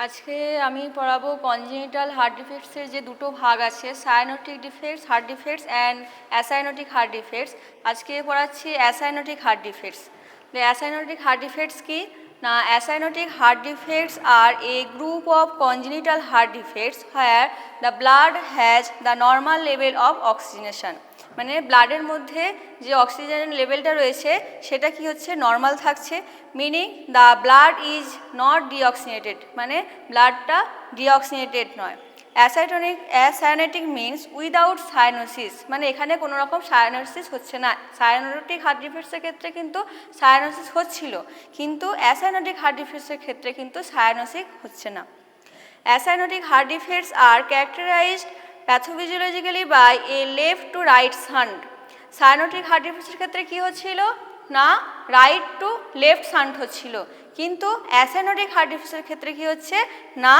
আজকে আমি পড়াবো কনজেনিটাল হার্ট ডিফেক্টসের যে দুটো ভাগ আছে, cyanotic defects heart defects and acyanotic heart defects. আজকে পড়াচ্ছি acyanotic heart defects. Acyanotic heart defects কি না, acyanotic heart defects are a group of congenital heart defects where the blood has the normal level of oxygenation. মানে ব্লাডের মধ্যে যে oxygen লেভেলটা রয়েছে সেটা কি হচ্ছে, নর্মাল থাকছে। Meaning the blood is not deoxygenated, মানে ব্লাডটা ডিঅক্সিনেটেড নয়। অ্যাসাইনোটিক মিনস উইদাউট সায়ানোসিস, মানে এখানে কোনো রকম সায়ানোসিস হচ্ছে না। সায়ানোটিক হার্ট ডিফেক্টসের ক্ষেত্রে কিন্তু সায়ানোসিস হচ্ছিল, কিন্তু অ্যাসাইনোটিক হার্ট ডিফেক্টসের ক্ষেত্রে কিন্তু সায়ানোসিস হচ্ছে না। Acyanotic heart defects are characterized pathophysiologically by a left to right shunt. Cyanotic heart ডিফেক্টসের ক্ষেত্রে কী হচ্ছিল না, রাইট টু লেফট শান্ট হচ্ছিল, কিন্তু অ্যাসাইনোটিক হার্ট ডিফেক্টসের ক্ষেত্রে কী হচ্ছে না,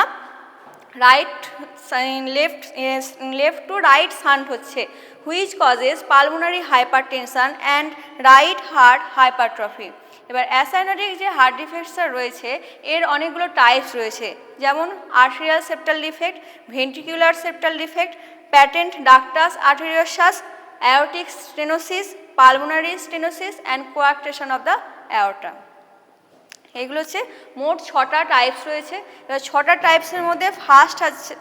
লেফট টু রাইট শান্ট হচ্ছে, which causes pulmonary hypertension and right heart hypertrophy. এবার অ্যাসাইনোটিক যে হার্ট ডিফেক্টসটা রয়েছে এর অনেকগুলো টাইপস রয়েছে, যেমন arterial septal defect, ventricular septal defect, patent ductus arteriosus, aortic stenosis, pulmonary stenosis and coarctation of the aorta. এগুলো হচ্ছে মোট 6টা টাইপস রয়েছে। এবার 6টা টাইপসের মধ্যে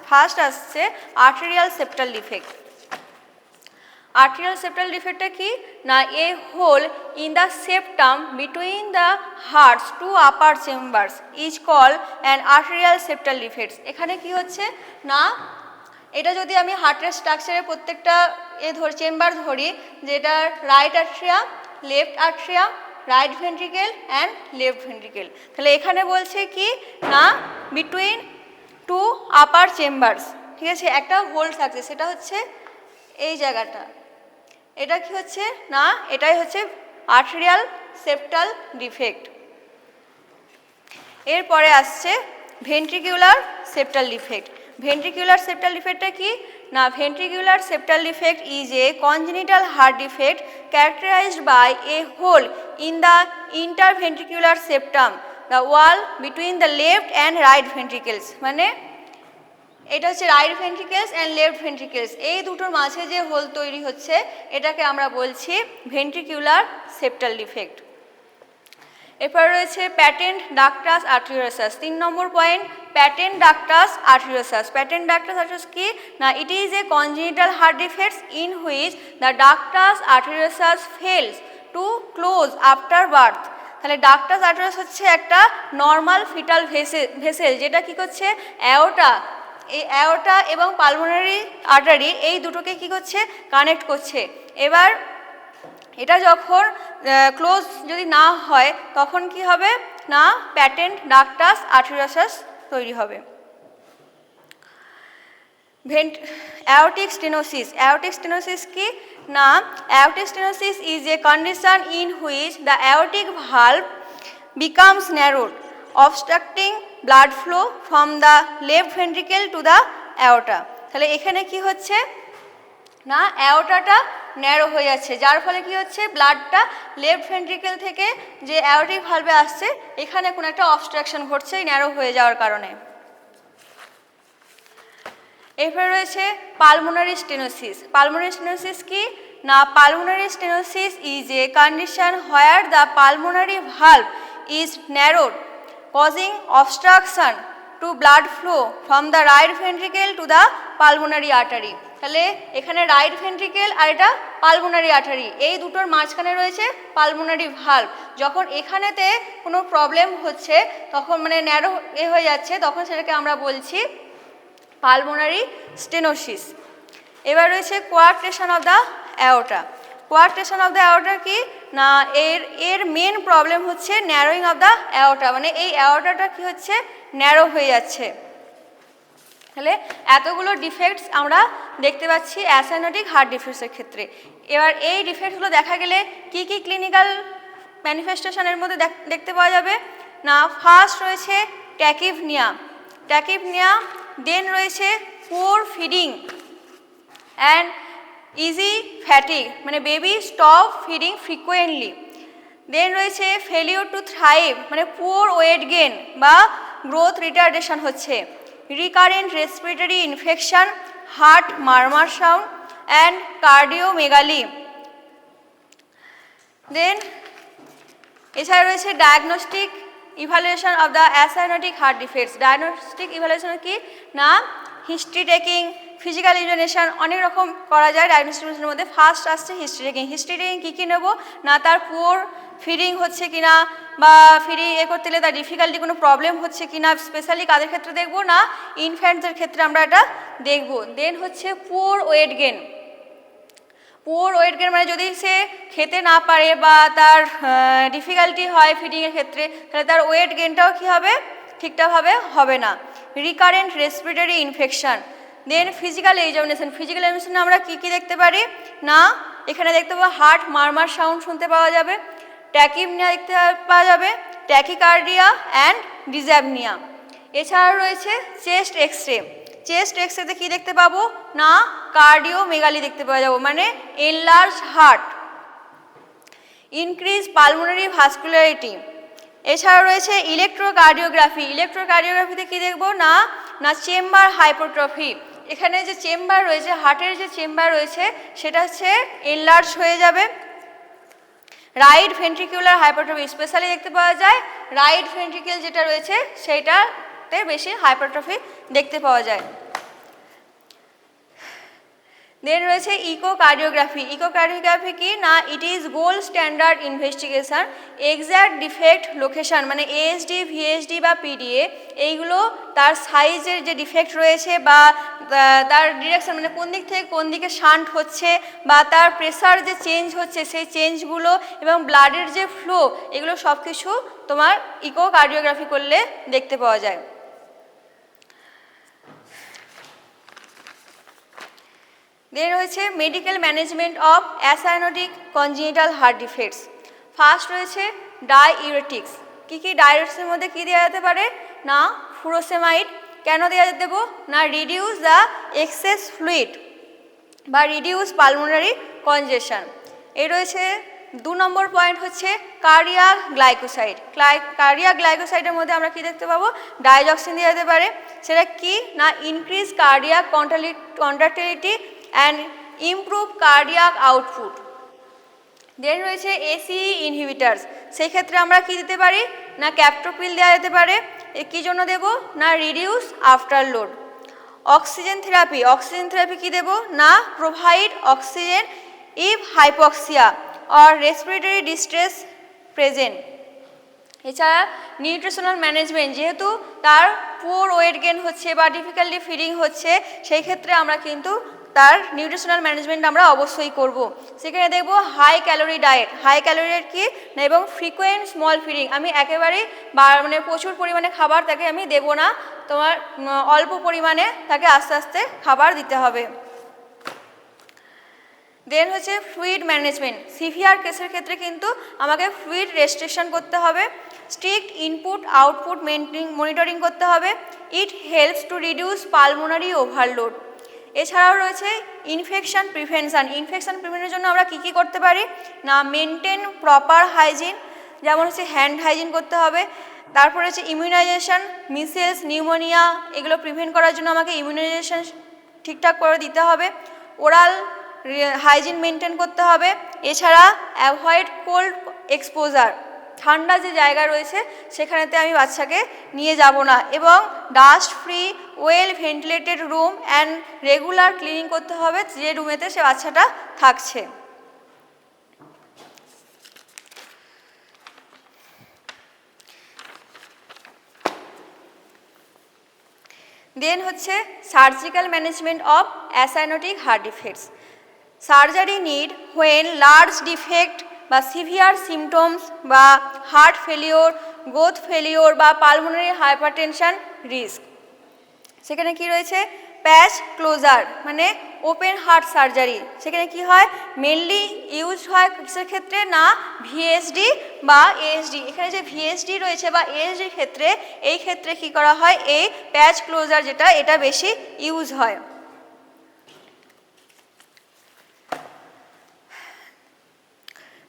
ফার্স্ট আসছে arterial septal defect. Arterial septal ডিফেক্টটা কি না, a hole in the septum between the heart's two upper chambers is call an arterial septal defects. এখানে কি হচ্ছে না, এটা যদি আমি হার্টের স্ট্রাকচারের প্রত্যেকটা চেম্বার ধরি, যেটা right atrium, left atrium, right ventricle and left ventricle, তাহলে এখানে বলছে কি না, বিটুইন টু আপার চেম্বার্স, ঠিক আছে, একটা হোল থাকছে, সেটা হচ্ছে এই জায়গাটা। এটা কি হচ্ছে না, এটাই হচ্ছে আর্টেরিয়াল সেপ্টাল ডিফেক্ট। এরপরে আসছে ventricular septal defect. Ventricular septal ডিফেক্টটা কি না, ventricular septal defect is a congenital heart defect characterized by a hole in the interventricular septum, the wall between the left and right ventricles। মানে এটা হচ্ছে right ভেন্ট্রিকেলস and left ভেন্ট্রিকেলস, এই দুটোর মাঝে যে হোল তৈরি হচ্ছে এটাকে আমরা বলছি ভেন্ট্রিকুলার সেপ্টাল ডিফেক্ট। এরপর রয়েছে patent ductus arteriosus. 3 number point, patent ductus arteriosus. Patent ductus arteriosus কি না, it is a congenital heart defects in which the ductus arteriosus fails to close after birth. তাহলে ডাক্টাস আর্টেরিওসাস হচ্ছে একটা normal fetal vessel, যেটা কি করছে, aorta, এই aorta এবং পালমোনারি আর্টারি এই দুটোকে কি করছে, কানেক্ট করছে। এবার এটা যখন ক্লোজ যদি না হয় তখন কি হবে না, প্যাটেন্ট ডাক্টাস আর্টেরিওসাস তৈরি হবে। Aortic stenosis. অ্যাওরটিক স্টেনোসিস কি না, aortic stenosis is a condition in which the aortic valve becomes narrowed, obstructing blood flow from the left ventricle to the aorta. তাহলে এখানে কি হচ্ছে না, অ্যাওর্টাটা ন্যারো হয়ে যাচ্ছে, যার ফলে কি হচ্ছে, ব্লাডটা লেফট ভেন্ট্রিকেল থেকে যে অ্যাওরটিক ভালভে আসছে এখানে কোনো একটা অবস্ট্রাকশন ঘটছে ন্যারো হয়ে যাওয়ার কারণে। এরপরে রয়েছে পালমোনারি স্টেনোসিস। পালমোনারি স্টেনোসিস কি না, pulmonary stenosis is a condition where the pulmonary valve is narrowed, causing obstruction to blood flow from the right ventricle to the pulmonary artery. তাহলে এখানে রাইট ভেন্ট্রিকেল আর এটা পালমোনারি আর্টারি, এই দুটোর মাঝখানে রয়েছে pulmonary valve. যখন এখানেতে কোনো প্রবলেম হচ্ছে তখন মানে ন্যারো হয়ে যাচ্ছে, তখন সেটাকে আমরা বলছি পালমোনারি স্টেনোসিস। এবার রয়েছে coarctation of the aorta. Coarctation of the aorta কি না, এর মেন প্রবলেম হচ্ছে ন্যারোয়িং অফ দ্য অ্যাওর্টা, মানে এই অ্যাওর্টাটা কি হচ্ছে, ন্যারো হয়ে যাচ্ছে। তাহলে এতগুলো ডিফেক্টস আমরা দেখতে পাচ্ছি অ্যাসাইনোটিক হার্ট ডিফেক্টসের ক্ষেত্রে। এবার এই ডিফেক্টসগুলো দেখা গেলে কি কি ক্লিনিক্যাল ম্যানিফেস্টেশনের মধ্যে দেখতে পাওয়া যাবে না, ফার্স্ট রয়েছে ট্যাকিপনিয়া। ট্যাকিপনিয়া, দেন রয়েছে poor feeding and easy fatigue, মানে baby stop feeding frequently. Then রয়েছে ফেলিওর টু থ্রাইভ, মানে পুয়ার ওয়েট গেন বা গ্রোথ রিটার্ডেশন হচ্ছে, recurrent respiratory infection, heart murmur sound and cardiomegaly. Then এছাড়া রয়েছে diagnostic evaluation of the acyanotic heart defects. Diagnostic evaluation কি না, history taking, physical evaluation অনেক রকম করা যায় ডায়াগনস্টিকের মধ্যে। ফার্স্ট আসছে হিস্ট্রি টেকিং। হিস্ট্রি টেকিং কী কী নেব না, তার পুয়ার ফিডিং হচ্ছে কি না, বা ফিডিং করতে গেলে তার ডিফিকাল্টি কোনো প্রবলেম হচ্ছে কি না, স্পেশালি কাদের ক্ষেত্রে দেখব না, ইনফ্যান্টসদের ক্ষেত্রে আমরা এটা দেখব। দেন হচ্ছে poor weight gain. Poor weight gain মানে যদি সে খেতে না পারে বা তার ডিফিকাল্টি হয় ফিডিংয়ের ক্ষেত্রে, তাহলে তার ওয়েট গেনটাও কী হবে, ঠিকঠাকভাবে হবে না। Recurrent respiratory infection. Then physical examination. Physical এক্সামিনেশনে আমরা কী কী দেখতে পারি না, এখানে দেখতে পাবো হার্ট মারমার সাউন্ড শুনতে পাওয়া যাবে, ট্যাকিপনিয়া দেখতে পাওয়া যাবে, ট্যাকিকার্ডিয়া অ্যান্ড ডিসঅ্যাপনিয়া। এছাড়া রয়েছে চেস্ট এক্সরে। চেস্ট এক্সরেতে কী দেখতে পাবো না, কার্ডিওমেগালি দেখতে পাওয়া যাবো, মানে enlarge heart, increase pulmonary vascularity. এছাড়া রয়েছে ইলেকট্রোকার্ডিওগ্রাফি। ইলেকট্রোকার্ডিওগ্রাফিতে কী দেখবো না, না চেম্বার হাইপোট্রফি। এখানে যে চেম্বার রয়েছে, হার্টের যে চেম্বার রয়েছে সেটা হচ্ছে এনলার্জ হয়ে যাবে। রাইট ভেন্ট্রিকুলার হাইপারট্রফি স্পেশালি দেখতে পাওয়া যায়, রাইট ভেন্ট্রিকেল যেটা রয়েছে সেইটাতে বেশি হাইপারট্রফি দেখতে পাওয়া যায়। দেন রয়েছে ইকোকার্ডিওগ্রাফি। ইকোকার্ডিওগ্রাফি কি না, it is gold standard investigation, exact defect location মানে এএসডি, ভিএসডি বা পিডিএ, এইগুলো তার সাইজের যে ডিফেক্ট রয়েছে বা তার ডিরেকশন মানে কোন দিক থেকে কোন দিকে শান্ট হচ্ছে বা তার প্রেসার যে চেঞ্জ হচ্ছে সেই চেঞ্জগুলো এবং ব্লাডের যে ফ্লো, এগুলো সব কিছু তোমার ইকোকার্ডিওগ্রাফি করলে দেখতে পাওয়া যায়। দেন রয়েছে medical management of acyanotic congenital heart defects. First রয়েছে ডাইউরেটিক্স। কী কী ডাইউরেটিক্সের মধ্যে কী দেওয়া যেতে পারে না, ফুরোসেমাইড। কেন দেওয়া দেবো না, রিডিউস দ্য এক্সেস ফ্লুইড বা রিডিউস পালমোনারি কনজেশন। এই রয়েছে 2 নম্বর পয়েন্ট হচ্ছে কার্ডিয়াক গ্লাইকোসাইড। কার্ডিয়াক গ্লাইকোসাইডের মধ্যে আমরা কি দেখতে পাবো, ডাইজক্সিন দেওয়া যেতে পারে। সেটা কি না, increase cardiac contractility and improve cardiac output. Then রয়েছে এসিই ইনহিবিটার্স। সেই ক্ষেত্রে আমরা কি দিতে পারি না, ক্যাপটোপিল দেওয়া যেতে পারে। কী জন্য দেব না, reduce afterload. Oxygen therapy. Oxygen therapy কী দেব না, provide oxygen if hypoxia or respiratory distress present. এছাড়া নিউট্রিশনাল ম্যানেজমেন্ট, যেহেতু তার পুয়ার ওয়েট গেন হচ্ছে বা ডিফিকাল্টি ফিডিং হচ্ছে, সেই ক্ষেত্রে আমরা কিন্তু তার নিউট্রিশনাল ম্যানেজমেন্ট আমরা অবশ্যই করব। সেখানে দেখব high calorie diet. High calorie diet কি না, এবং ফ্রিকোয়েন্ট স্মল ফিডিং। আমি একেবারেই মানে প্রচুর পরিমাণে খাবার তাকে আমি দেব না, তোমার অল্প পরিমাণে তাকে আস্তে আস্তে খাবার দিতে হবে। দেন হচ্ছে ফ্লুইড ম্যানেজমেন্ট। সিভিয়ার কেসের ক্ষেত্রে কিন্তু আমাকে ফ্লুইড রেস্ট্রিকশন করতে হবে, স্ট্রিক্ট ইনপুট আউটপুট মনিটরিং করতে হবে। It helps to reduce pulmonary overload. এছাড়াও রয়েছে ইনফেকশন প্রিভেনশন। ইনফেকশন প্রিভেন্টের জন্য আমরা কী কী করতে পারি না, মেনটেন প্রপার হাইজিন, যেমন হচ্ছে হ্যান্ড হাইজিন করতে হবে। তারপরে হচ্ছে ইমিউনাইজেশন, মিসেলস, নিউমোনিয়া, এগুলো প্রিভেন্ট করার জন্য আমাকে ইমিউনাইজেশন ঠিকঠাক করে দিতে হবে। ওরাল হাইজিন মেনটেন করতে হবে। এছাড়া অ্যাভয়েড কোল্ড এক্সপোজার। ঠান্ডা যে জায়গা রয়েছে সেখানেতে আমি বাচ্চাকে নিয়ে যাব না, এবং dust free well ventilated room and regular cleaning করতে হবে যে রুমেতে সে বাচ্চাটা থাকছে। দেন হচ্ছে surgical management of acyanotic heart defects. Surgery need when large defect বা সিভিয়ার সিমটমস বা হার্ট ফেলিওর, গ্রোথ ফেলিওর বা পালমোনারি হাইপারটেনশন রিস্ক। সেখানে কি রয়েছে, প্যাচ ক্লোজার মানে ওপেন হার্ট সার্জারি। সেখানে কি হয়, মেনলি ইউজ হয় কিসের ক্ষেত্রে না, ভিএসডি বা এএসডি। এখানে যে ভিএসডি রয়েছে বা এএসডির ক্ষেত্রে, এই ক্ষেত্রে কি করা হয়, এই প্যাচ ক্লোজার যেটা, এটা বেশি ইউজ হয়।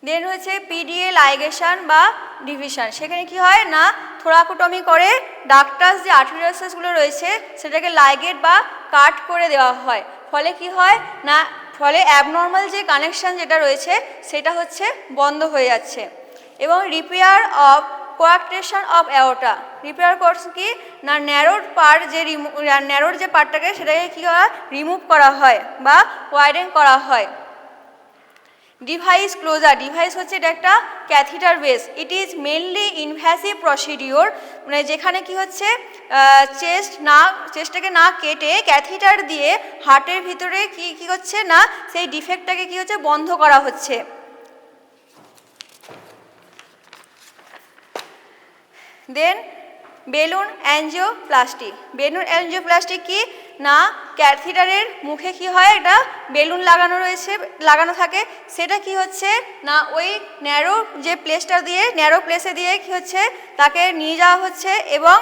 দেন হচ্ছে পিডিএ লাইগেশন বা ডিভিশন। সেখানে কি হয় না থোরাকোটমি করে ডাক্টাস যে আর্টেরিয়ালসগুলো রয়েছে সেটাকে লাইগেট বা কাট করে দেওয়া হয়। ফলে কি হয় না ফলে অ্যাবনর্মাল যে কানেকশান যেটা রয়েছে সেটা হচ্ছে বন্ধ হয়ে যাচ্ছে। এবং repair of coarctation of aorta, repair করছে কি না ন্যারোড পার্ট যে ন্যারোড যে পার্টটাকে সেটাকে কী হয় রিমুভ করা হয় বা ওয়াইডেন করা হয়। ডিভাইস ক্লোজার, ডিভাইস হচ্ছে এটা একটা catheter base, it is mainly invasive procedure, মানে যেখানে কি হচ্ছে চেস্টটাকে না কেটে ক্যাথিটার দিয়ে হার্টের ভিতরে কি হচ্ছে না সেই ডিফেক্টটাকে কি হচ্ছে বন্ধ করা হচ্ছে। দেন বেলুন অ্যাঞ্জিওপ্লাস্টি, বেলুন অ্যাঞ্জিওপ্লাস্টি কি না ক্যাথিটারের মুখে কি হয় একটা বেলুন লাগানো থাকে, সেটা কি হচ্ছে না ওই ন্যারো যে প্লেসটা দিয়ে ন্যারো প্লেসে দিয়ে কি হচ্ছে তাকে নিয়ে যাওয়া হচ্ছে এবং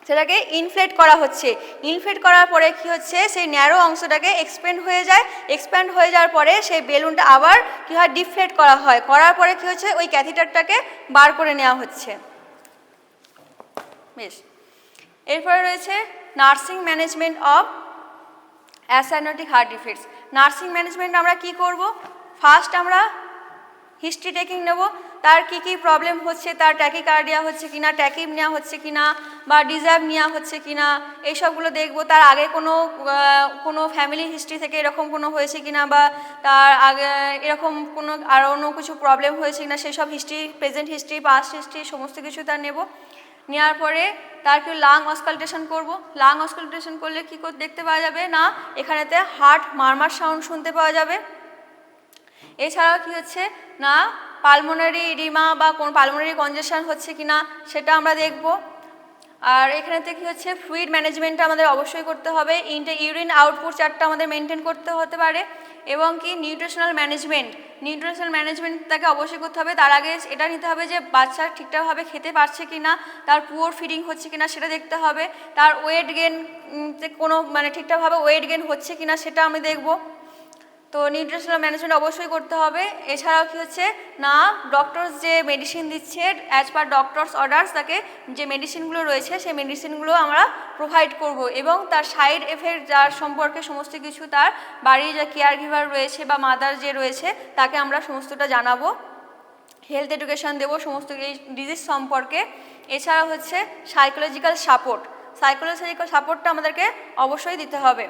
সেটাকে ইনফ্লেট করা হচ্ছে। ইনফ্লেট করার পরে কি হচ্ছে সেই ন্যারো অংশটাকে এক্সপ্যান্ড হয়ে যায়, এক্সপ্যান্ড হয়ে যাওয়ার পরে সেই বেলুনটা আবার কি হয় ডিফ্লেট করা হয়, করার পরে কি হচ্ছে ওই ক্যাথিটারটাকে বার করে নেওয়া হচ্ছে। বেশ, এরপরে রয়েছে nursing management of acyanotic heart defects. Nursing management আমরা কি করব, ফার্স্ট আমরা হিস্ট্রি টেকিং নেব, তার কি কি প্রবলেম হচ্ছে, তার ট্যাকিকার্ডিয়া হচ্ছে কিনা, ট্যাকিপনিয়া হচ্ছে কিনা বা ডিসঅ্যাপনিয়া হচ্ছে কিনা এইসবগুলো দেখব। তার আগে কোনো ফ্যামিলি হিস্ট্রি থেকে এরকম কোনো হয়েছে কিনা বা তার আগে এরকম কোনো আর অন্য কিছু প্রবলেম হয়েছে কিনা সেসব history, present history, past history সমস্ত কিছু তার নেব। নেওয়ার পরে তার কি লাং অসকালটেশন করব। লাং অসকালটেশন করলে কী দেখতে পাওয়া যাবে না এখানেতে হার্ট মারমার সাউন্ড শুনতে পাওয়া যাবে। এছাড়াও কি হচ্ছে না পালমোনারি ইডিমা বা কোন পালমোনারি কনজেশন হচ্ছে কিনা সেটা আমরা দেখব। আর এখানেতে কি হচ্ছে ফ্লুইড ম্যানেজমেন্টটা আমাদের অবশ্যই করতে হবে, ইউরিন আউটপুট চার্টটা আমাদের মেনটেন করতে হতে পারে এবং কি নিউট্রিশনাল ম্যানেজমেন্ট তাকে অবশ্যই করতে হবে। তার আগে এটা নিতে হবে যে বাচ্চা ঠিকঠাকভাবে খেতে পারছে কি না, তার পুয়ার ফিডিং হচ্ছে কিনা সেটা দেখতে হবে, তার ওয়েট গেন কোনো মানে ঠিকঠাকভাবে ওয়েট গেন হচ্ছে কিনা সেটা আমি দেখব। তো নিউট্রিশনাল ম্যানেজমেন্ট অবশ্যই করতে হবে। এছাড়াও কি হচ্ছে না ডক্টরস যে মেডিসিন দিচ্ছে অ্যাজ পার ডক্টরস অর্ডার্স তাকে যে মেডিসিনগুলো রয়েছে সেই মেডিসিনগুলো আমরা প্রোভাইড করব এবং তার সাইড এফেক্ট যার সম্পর্কে সমস্ত কিছু তার বাড়ির যে কেয়ার গিভার রয়েছে বা মাদার যে রয়েছে তাকে আমরা সমস্তটা জানাবো, হেলথ এডুকেশন দেবো সমস্ত এই ডিজিজ সম্পর্কে। এছাড়া হচ্ছে সাইকোলজিক্যাল সাপোর্টটা আমাদেরকে অবশ্যই দিতে হবে।